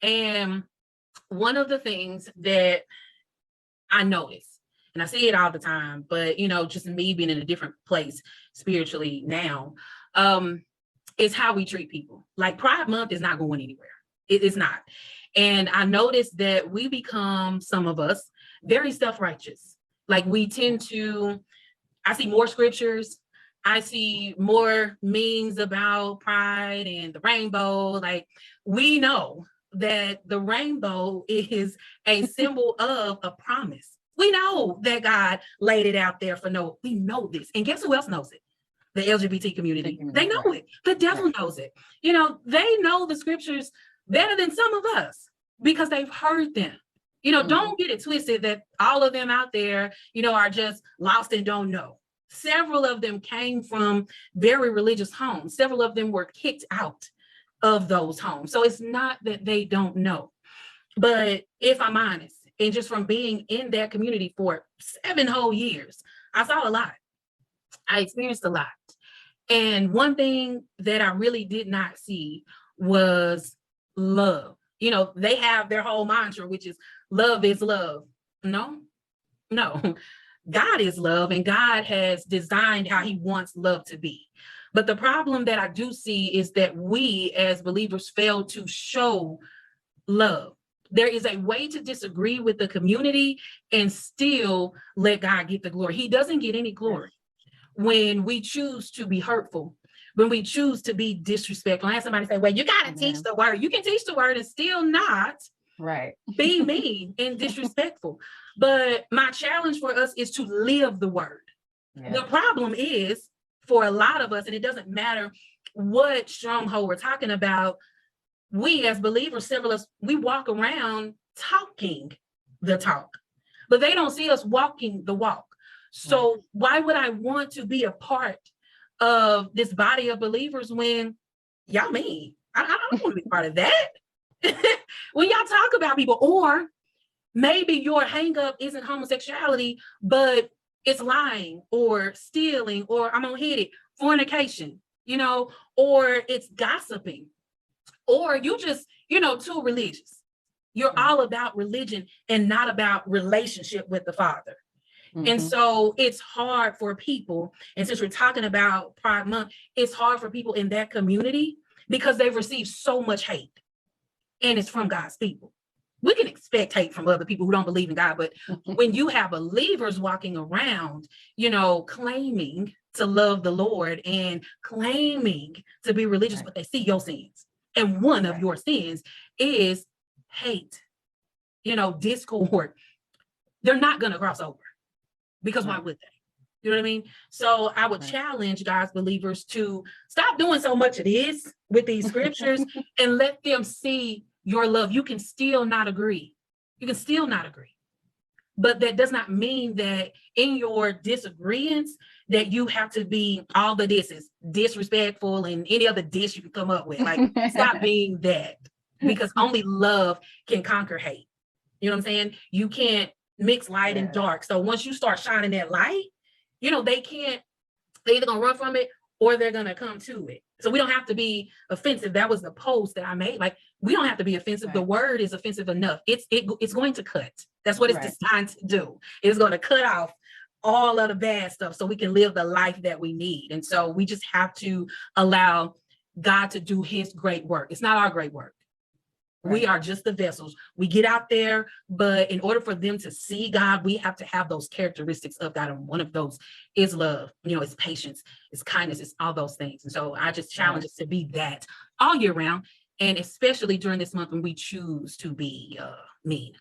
And one of the things that I notice, and I see it all the time, but just me being in a different place spiritually now, is how we treat people. Like Pride Month is not going anywhere. It's not. And I noticed that we become, some of us, very self-righteous. Like we tend to, I see more scriptures. I see more memes about pride and the rainbow. Like we know that the rainbow is a symbol of a promise. We know that God laid it out there for Noah. We know this. And guess who else knows it? The LGBT community. They know it. The devil knows it. They know the scriptures better than some of us because they've heard them. Don't get it twisted that all of them out there, are just lost and don't know. Several of them came from very religious homes. Several of them were kicked out of those homes. So it's not that they don't know. But if I'm honest, and just from being in that community for 7 whole years, I saw a lot. I experienced a lot. And one thing that I really did not see was love. They have their whole mantra, which is love is love. No. God is love, and God has designed how he wants love to be. But the problem that I do see is that we as believers fail to show love. There is a way to disagree with the community and still let God get the glory. He doesn't get any glory when we choose to be hurtful, when we choose to be disrespectful. I had somebody say, well, you got to teach the word. You can teach the word and still not be mean and disrespectful. But my challenge for us is to live the word. The problem is for a lot of us, and it doesn't matter what stronghold we're talking about, we as believers, several of us, we walk around talking the talk, but they don't see us walking the walk. So why would I want to be a part of this body of believers when y'all mean? I don't want to be part of that. When y'all talk about people, or maybe your hang up isn't homosexuality, but it's lying or stealing, or I'm gonna hit it, fornication, or it's gossiping, or you just, too religious. You're all about religion and not about relationship with the Father. And so it's hard for people, and since we're talking about Pride Month, it's hard for people in that community because they've received so much hate, and it's from God's people. We can expect hate from other people who don't believe in God, but when you have believers walking around, claiming to love the Lord and claiming to be religious, but they see your sins. And one of your sins is hate, discord. They're not going to cross over. Because why would they? You know what I mean? So I would challenge God's believers to stop doing so much of this with these scriptures and let them see your love. You can still not agree. But that does not mean that in your disagreements that you have to be all the disses, disrespectful and any other diss you can come up with. Like, stop being that, because only love can conquer hate. You know what I'm saying? You can't mix light and dark. So once you start shining that light, they're either gonna run from it or they're gonna come to it. So we don't have to be offensive. That was the post that I made. Like, we don't have to be offensive. The word is offensive enough. It's going to cut. That's what it's designed to do. It's going to cut off all of the bad stuff so we can live the life that we need. And so we just have to allow God to do his great work. It's not our great work. We are just the vessels. We get out there, but in order for them to see God, we have to have those characteristics of God. And one of those is love, it's patience, it's kindness, it's all those things. And so I just challenge us to be that all year round, and especially during this month when we choose to be mean.